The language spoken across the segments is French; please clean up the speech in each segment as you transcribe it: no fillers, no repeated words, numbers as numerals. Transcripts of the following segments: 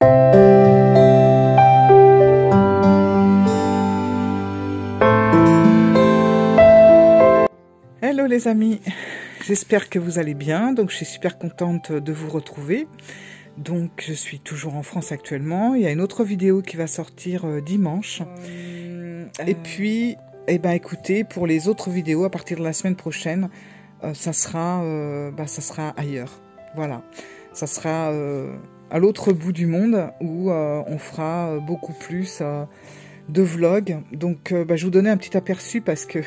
Hello les amis, j'espère que vous allez bien. Donc je suis super contente de vous retrouver. Donc je suis toujours en France actuellement. Il y a une autre vidéo qui va sortir dimanche. Et puis, eh ben écoutez, pour les autres vidéos à partir de la semaine prochaine, ça sera ailleurs. Voilà, ça sera à l'autre bout du monde où on fera beaucoup plus de vlogs. Donc je vous donnais un petit aperçu parce que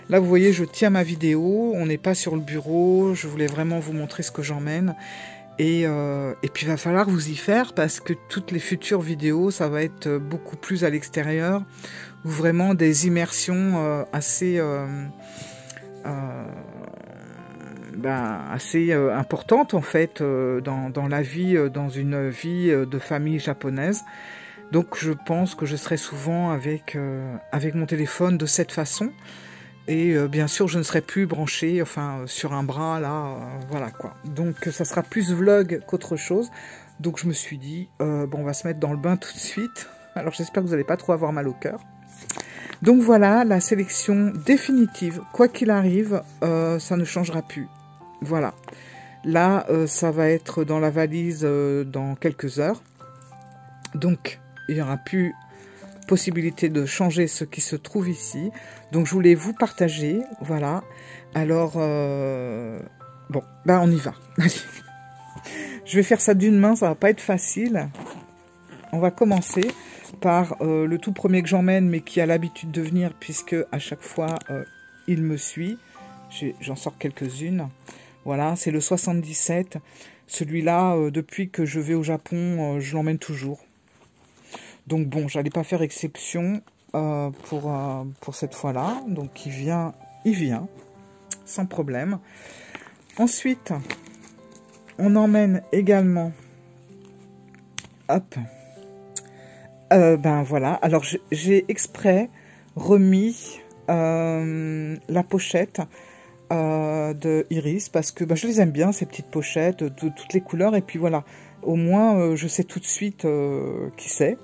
là, vous voyez, je tiens ma vidéo, on n'est pas sur le bureau, je voulais vraiment vous montrer ce que j'emmène. Et puis, il va falloir vous y faire parce que toutes les futures vidéos, ça va être beaucoup plus à l'extérieur, ou vraiment des immersions assez importantes, en fait, dans la vie, dans une vie de famille japonaise. Donc, je pense que je serai souvent avec mon téléphone de cette façon. Et bien sûr, je ne serai plus branchée, sur un bras, là, voilà quoi. Donc, ça sera plus vlog qu'autre chose. Donc, je me suis dit, bon, on va se mettre dans le bain tout de suite. Alors, j'espère que vous n'allez pas trop avoir mal au cœur. Donc, voilà, la sélection définitive. Quoi qu'il arrive, ça ne changera plus. Voilà. Là, ça va être dans la valise dans quelques heures. Donc, il n'y aura plus possibilité de changer ce qui se trouve ici. Donc je voulais vous partager, voilà. Alors bon, on y va. Allez. Je vais faire ça d'une main, ça va pas être facile. On va commencer par le tout premier que j'emmène, mais qui a l'habitude de venir puisque à chaque fois il me suit. J'en sors quelques-unes. Voilà, c'est le 77. Celui-là, depuis que je vais au Japon, je l'emmène toujours. Donc bon, j'allais pas faire exception pour cette fois-là. Donc il vient, sans problème. Ensuite, on emmène également, hop, voilà. Alors j'ai exprès remis la pochette de Iris parce que je les aime bien, ces petites pochettes de toutes les couleurs. Et puis voilà, au moins je sais tout de suite qui c'est.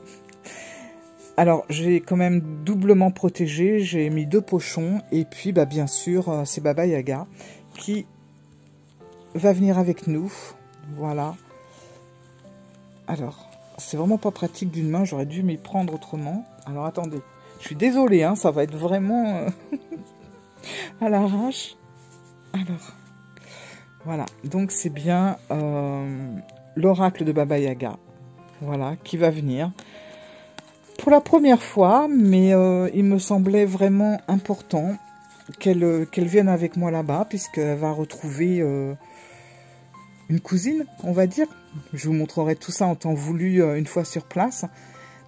Alors, j'ai quand même doublement protégé, j'ai mis 2 pochons, et puis, bien sûr, c'est Baba Yaga qui va venir avec nous, voilà. Alors, c'est vraiment pas pratique d'une main, j'aurais dû m'y prendre autrement. Alors, attendez, je suis désolée, hein, ça va être vraiment à l'arrache. Alors, voilà, donc c'est bien l'oracle de Baba Yaga, voilà, qui va venir. Pour la première fois, mais il me semblait vraiment important qu'elle vienne avec moi là-bas, puisqu'elle va retrouver une cousine, on va dire. Je vous montrerai tout ça en temps voulu une fois sur place.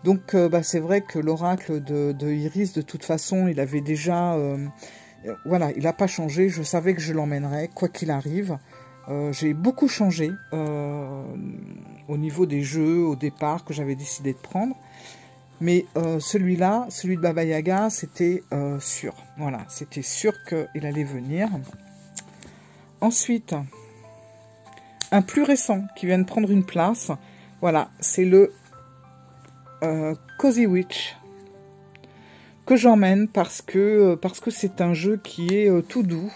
Donc, c'est vrai que l'oracle de Iris, de toute façon, il avait déjà... voilà, il n'a pas changé. Je savais que je l'emmènerais, quoi qu'il arrive. J'ai beaucoup changé au niveau des jeux, au départ, que j'avais décidé de prendre. Mais celui-là, celui de Baba Yaga, c'était sûr. Voilà, c'était sûr qu'il allait venir. Ensuite, un plus récent qui vient de prendre une place. Voilà, c'est le Cozy Witch que j'emmène parce que c'est un jeu qui est tout doux.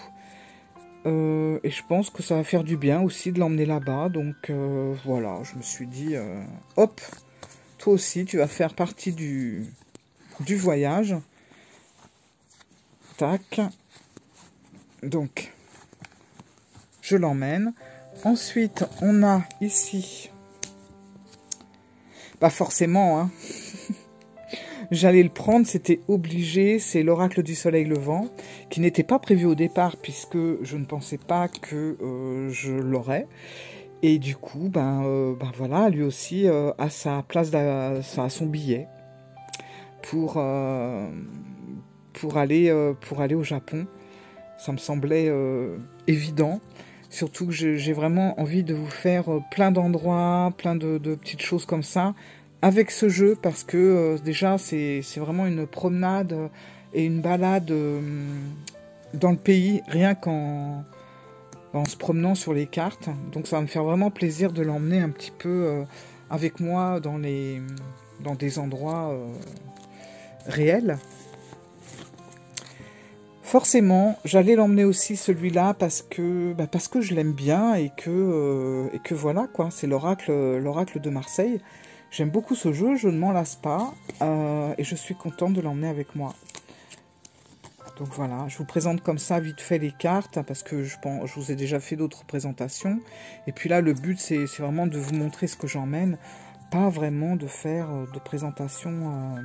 Et je pense que ça va faire du bien aussi de l'emmener là-bas. Donc voilà, je me suis dit, hop, toi aussi, tu vas faire partie du voyage. Tac. Donc, je l'emmène. Ensuite, on a ici... forcément, hein. J'allais le prendre, c'était obligé. C'est l'oracle du soleil levant, qui n'était pas prévu au départ, puisque je ne pensais pas que je l'aurais. Et du coup, voilà, lui aussi a sa place, a son billet pour aller au Japon. Ça me semblait évident. Surtout que j'ai vraiment envie de vous faire plein d'endroits, plein de petites choses comme ça avec ce jeu, parce que déjà, c'est vraiment une promenade et une balade dans le pays, rien qu'en se promenant sur les cartes. Donc ça va me faire vraiment plaisir de l'emmener un petit peu avec moi dans des endroits réels. Forcément, j'allais l'emmener aussi celui-là parce que je l'aime bien et que voilà quoi, c'est l'oracle de Marseille. J'aime beaucoup ce jeu, je ne m'en lasse pas et je suis contente de l'emmener avec moi. Donc voilà, je vous présente comme ça vite fait les cartes parce que je vous ai déjà fait d'autres présentations. Et puis là, le but c'est vraiment de vous montrer ce que j'emmène, pas vraiment de faire de présentation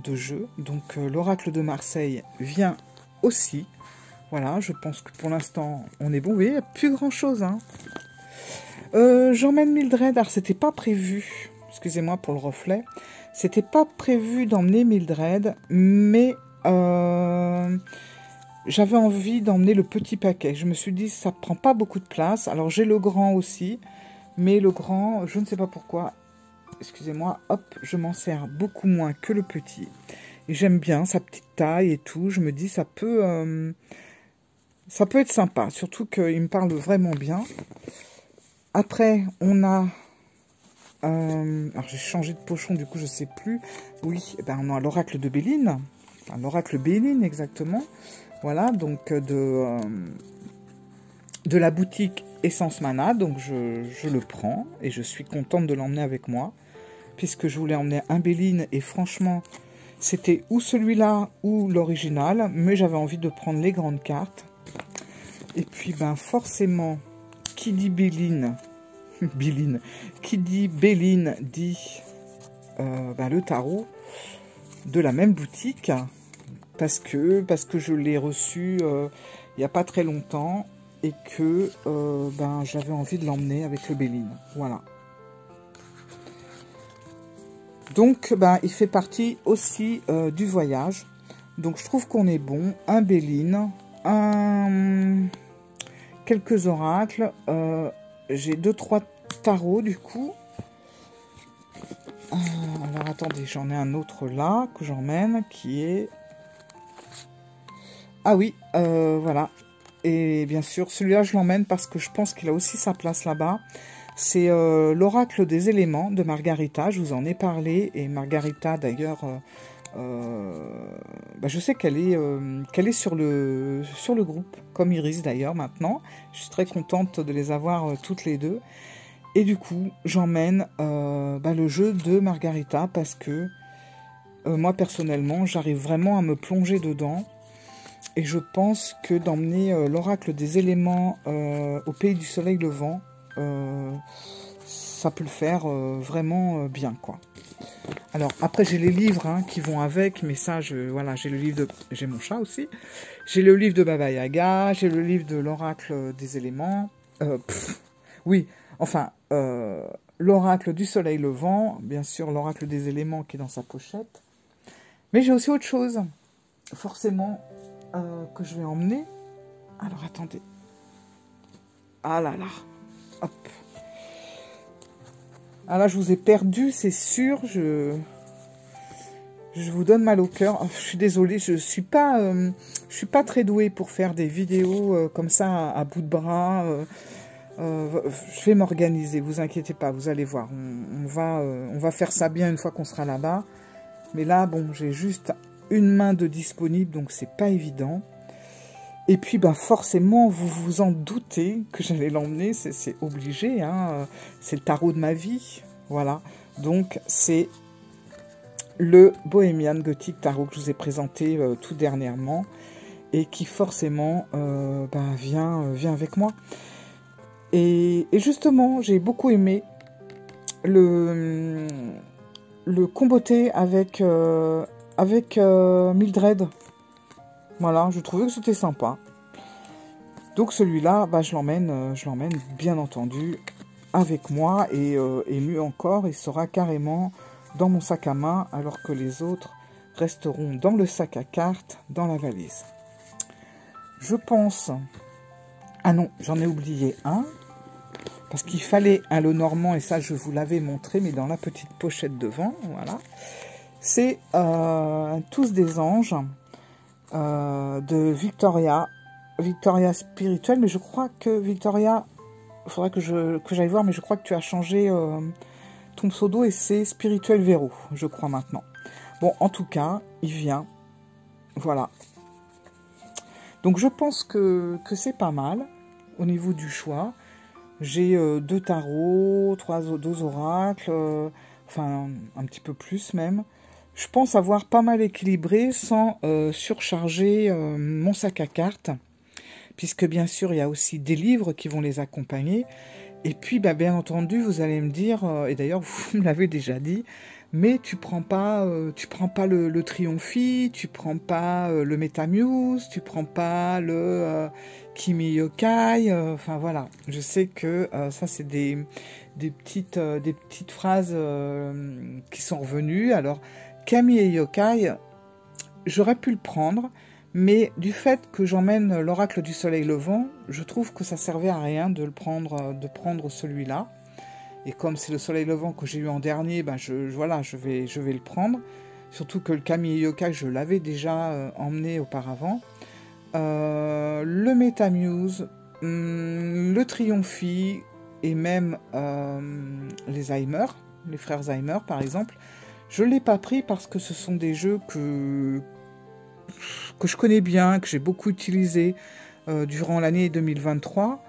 de jeu. Donc l'oracle de Marseille vient aussi. Voilà, je pense que pour l'instant on est bon. Vous voyez, il n'y a plus grand chose. Hein. J'emmène Mildred. Alors c'était pas prévu. Excusez-moi pour le reflet. C'était pas prévu d'emmener Mildred, mais j'avais envie d'emmener le petit paquet. Je me suis dit ça prend pas beaucoup de place. Alors j'ai le grand aussi, mais le grand, je ne sais pas pourquoi. Excusez-moi, hop, je m'en sers beaucoup moins que le petit. Et j'aime bien sa petite taille et tout. Je me dis, ça peut être sympa. Surtout qu'il me parle vraiment bien. Après, on a... alors, j'ai changé de pochon, du coup, je sais plus. Oui, ben, on a l'oracle de Béline. Enfin, l'oracle Béline, exactement. Voilà, donc de la boutique Essence Mana. Donc, je le prends et je suis contente de l'emmener avec moi. Puisque je voulais emmener un Béline et franchement, c'était ou celui-là ou l'original, mais j'avais envie de prendre les grandes cartes. Et puis, ben forcément, qui dit Béline, qui dit Béline dit le tarot de la même boutique, parce que je l'ai reçu il n'y a pas très longtemps et que j'avais envie de l'emmener avec le Béline. Voilà. Donc, il fait partie aussi du voyage. Donc, je trouve qu'on est bon. Un Béline, quelques oracles. J'ai 2-3 tarots, du coup. Alors, attendez, j'en ai un autre là, que j'emmène, qui est... Ah oui, voilà. Et bien sûr, celui-là, je l'emmène parce que je pense qu'il a aussi sa place là-bas. C'est l'oracle des éléments de Margarita, je vous en ai parlé, et Margarita d'ailleurs, je sais qu'elle est sur le groupe, comme Iris d'ailleurs maintenant, je suis très contente de les avoir toutes les deux, et du coup j'emmène le jeu de Margarita parce que moi personnellement j'arrive vraiment à me plonger dedans, et je pense que d'emmener l'oracle des éléments au pays du soleil levant, ça peut le faire vraiment bien quoi. Alors après j'ai les livres qui vont avec, mais ça voilà, j'ai le livre de, j'ai mon chat aussi, j'ai le livre de Baba Yaga, j'ai le livre de l'oracle des éléments, oui, enfin l'oracle du soleil levant, bien sûr l'oracle des éléments qui est dans sa pochette, mais j'ai aussi autre chose forcément que je vais emmener. Alors attendez, ah là là, hop. Ah là, je vous ai perdu, c'est sûr. Je vous donne mal au cœur. Oh, je suis désolée, je suis pas très douée pour faire des vidéos comme ça à bout de bras. Je vais m'organiser, vous inquiétez pas, vous allez voir. On va faire ça bien une fois qu'on sera là-bas. Mais là, bon, j'ai juste une main de disponible, donc c'est pas évident. Et puis, forcément, vous vous en doutez que j'allais l'emmener, c'est obligé, hein. C'est le tarot de ma vie, voilà. Donc, c'est le Bohemian Gothic Tarot que je vous ai présenté tout dernièrement et qui, forcément, vient avec moi. Et justement, j'ai beaucoup aimé le comboté avec Mildred. Voilà, je trouvais que c'était sympa. Donc celui-là, je l'emmène bien entendu avec moi et mieux encore, il sera carrément dans mon sac à main alors que les autres resteront dans le sac à cartes, dans la valise. Je pense... Ah non, j'en ai oublié un parce qu'il fallait un Lenormand et ça je vous l'avais montré mais dans la petite pochette devant, voilà. C'est Tous des anges. De Victoria Spirituelle, mais je crois que Victoria faudra que j'aille voir, mais je crois que tu as changé ton pseudo et c'est Spirituel Véro, je crois maintenant. Bon, en tout cas, il vient. Voilà. Donc je pense que c'est pas mal au niveau du choix. J'ai 2 tarots, 2 oracles, enfin un petit peu plus même. Je pense avoir pas mal équilibré sans surcharger mon sac à cartes, puisque bien sûr il y a aussi des livres qui vont les accompagner. Et puis bah, bien entendu vous allez me dire, et d'ailleurs vous me l'avez déjà dit, mais tu prends pas le Triomphie, tu prends pas le Metamuse, tu prends pas le Kimi Yokai, enfin voilà. Je sais que ça c'est des petites phrases qui sont revenues. Alors Kami et Yokai, j'aurais pu le prendre, mais du fait que j'emmène l'oracle du soleil levant, je trouve que ça servait à rien de prendre celui-là. Et comme c'est le soleil levant que j'ai eu en dernier, ben voilà, je vais le prendre. Surtout que le Kami Yokai, je l'avais déjà emmené auparavant. Le Metamuse, le Triomphie et même les Zaymer, les frères Zaymer par exemple. Je ne l'ai pas pris parce que ce sont des jeux que je connais bien, que j'ai beaucoup utilisé durant l'année 2023.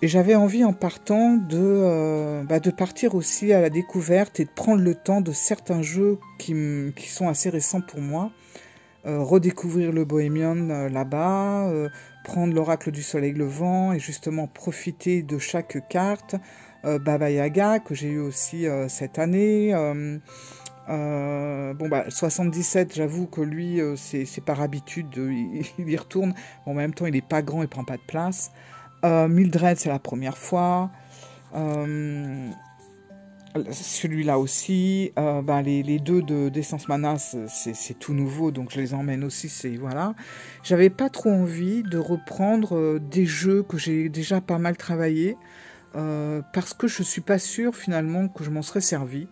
Et j'avais envie en partant de partir aussi à la découverte et de prendre le temps de certains jeux qui sont assez récents pour moi. Redécouvrir le Bohémien là-bas, prendre l'oracle du soleil levant et justement profiter de chaque carte. Baba Yaga que j'ai eu aussi cette année. 77, j'avoue que lui, c'est par habitude, il y retourne. Bon, en même temps, il n'est pas grand, il prend pas de place. Mildred, c'est la première fois. Celui-là aussi. Les deux d'Essence Mana, c'est tout nouveau, donc je les emmène aussi. Voilà. J'avais pas trop envie de reprendre des jeux que j'ai déjà pas mal travaillé, parce que je suis pas sûre finalement que je m'en serais servi.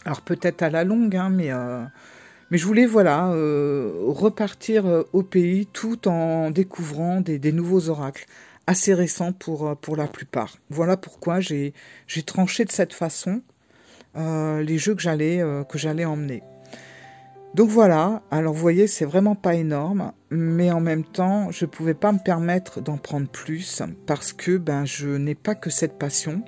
Alors peut-être à la longue, hein, mais je voulais voilà repartir au pays tout en découvrant des nouveaux oracles assez récents pour la plupart. Voilà pourquoi j'ai tranché de cette façon les jeux que j'allais emmener. Donc voilà, alors vous voyez, c'est vraiment pas énorme, mais en même temps, je pouvais pas me permettre d'en prendre plus parce que je n'ai pas que cette passion.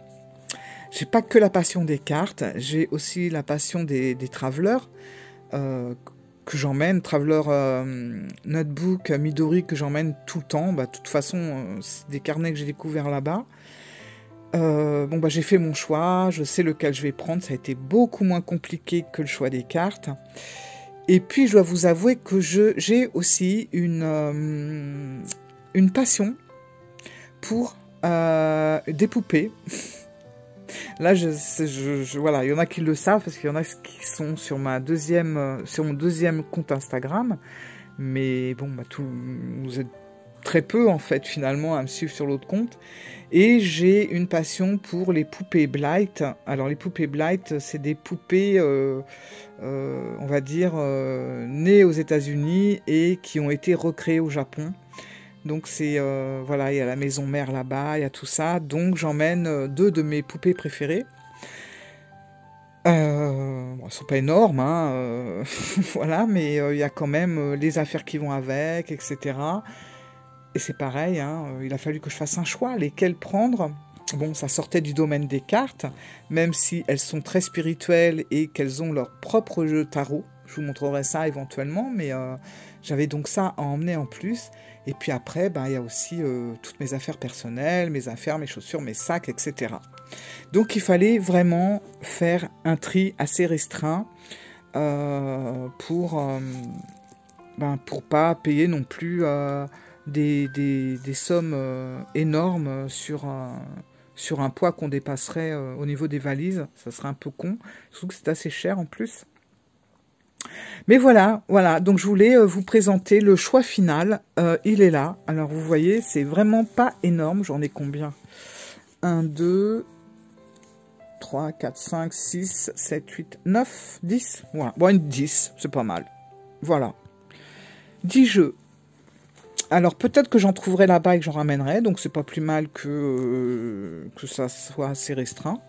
J'ai pas que la passion des cartes, j'ai aussi la passion des travelers que j'emmène, Traveler Notebook, Midori que j'emmène tout le temps. De toute façon, c'est des carnets que j'ai découverts là-bas. J'ai fait mon choix, je sais lequel je vais prendre, ça a été beaucoup moins compliqué que le choix des cartes. Et puis je dois vous avouer que j'ai aussi une passion pour des poupées. Là, voilà, il y en a qui le savent parce qu'il y en a qui sont sur mon deuxième compte Instagram. Mais bon, vous êtes très peu en fait finalement à me suivre sur l'autre compte. Et j'ai une passion pour les poupées Blight. Alors les poupées Blight, c'est des poupées, on va dire, nées aux États-Unis et qui ont été recréées au Japon. Donc c'est, voilà, il y a la maison mère là-bas, il y a tout ça. Donc j'emmène 2 de mes poupées préférées. Elles sont pas énormes, hein, voilà, mais il y a quand même les affaires qui vont avec, etc. Et c'est pareil, hein, il a fallu que je fasse un choix, lesquelles prendre. Bon, ça sortait du domaine des cartes, même si elles sont très spirituelles et qu'elles ont leur propre jeu tarot. Je vous montrerai ça éventuellement, mais j'avais donc ça à emmener en plus. Et puis après, il y a aussi toutes mes affaires personnelles, mes affaires, mes chaussures, mes sacs, etc. Donc il fallait vraiment faire un tri assez restreint pour pas payer non plus des sommes énormes sur un poids qu'on dépasserait au niveau des valises. Ça serait un peu con, surtout que c'est assez cher en plus. Mais voilà, donc je voulais vous présenter le choix final, il est là. Alors vous voyez, c'est vraiment pas énorme, j'en ai combien? 1, 2, 3, 4, 5, 6, 7, 8, 9, 10, voilà. Bon, une 10, c'est pas mal. Voilà. 10 jeux. Alors peut-être que j'en trouverai là-bas et que j'en ramènerai, donc c'est pas plus mal que ça soit assez restreint.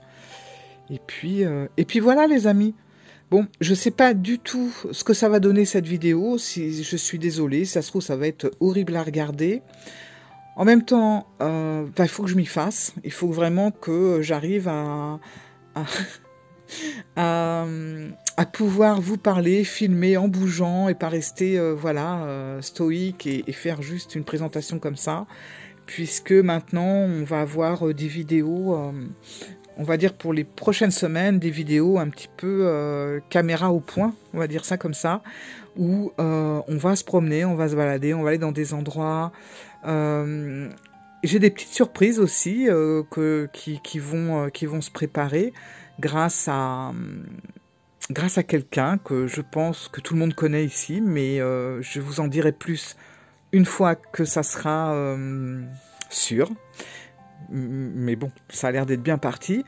Et puis voilà les amis. Bon, je sais pas du tout ce que ça va donner cette vidéo, si je suis désolée, si ça se trouve ça va être horrible à regarder. En même temps, il faut que je m'y fasse, il faut vraiment que j'arrive à, à pouvoir vous parler, filmer en bougeant et pas rester voilà, stoïque et faire juste une présentation comme ça, puisque maintenant on va avoir des vidéos, on va dire pour les prochaines semaines, des vidéos un petit peu caméra au point, on va dire ça comme ça, où on va se promener, on va se balader, on va aller dans des endroits. J'ai des petites surprises aussi qui vont se préparer grâce à quelqu'un que je pense que tout le monde connaît ici, mais je vous en dirai plus une fois que ça sera sûr. Mais bon, ça a l'air d'être bien parti.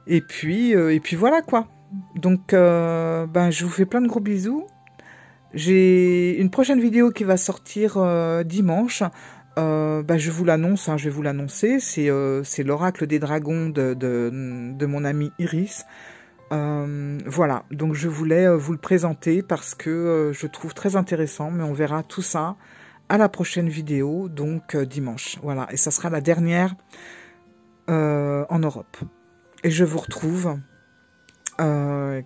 Et puis voilà quoi. Donc, je vous fais plein de gros bisous. J'ai une prochaine vidéo qui va sortir dimanche. Je vous l'annonce, hein, je vais vous l'annoncer. C'est l'oracle des dragons de mon amie Iris. Voilà, donc je voulais vous le présenter parce que je trouve très intéressant, mais on verra tout ça à la prochaine vidéo, donc dimanche. Voilà, et ça sera la dernière en Europe. Et je vous retrouve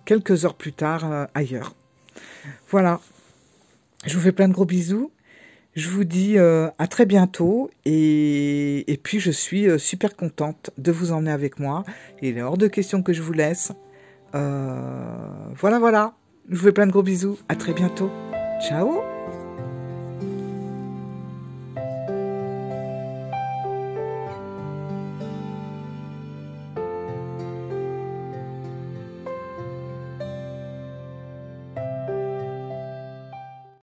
quelques heures plus tard ailleurs. Voilà, je vous fais plein de gros bisous. Je vous dis à très bientôt et puis je suis super contente de vous emmener avec moi. Il est hors de question que je vous laisse. Voilà. Je vous fais plein de gros bisous. À très bientôt. Ciao.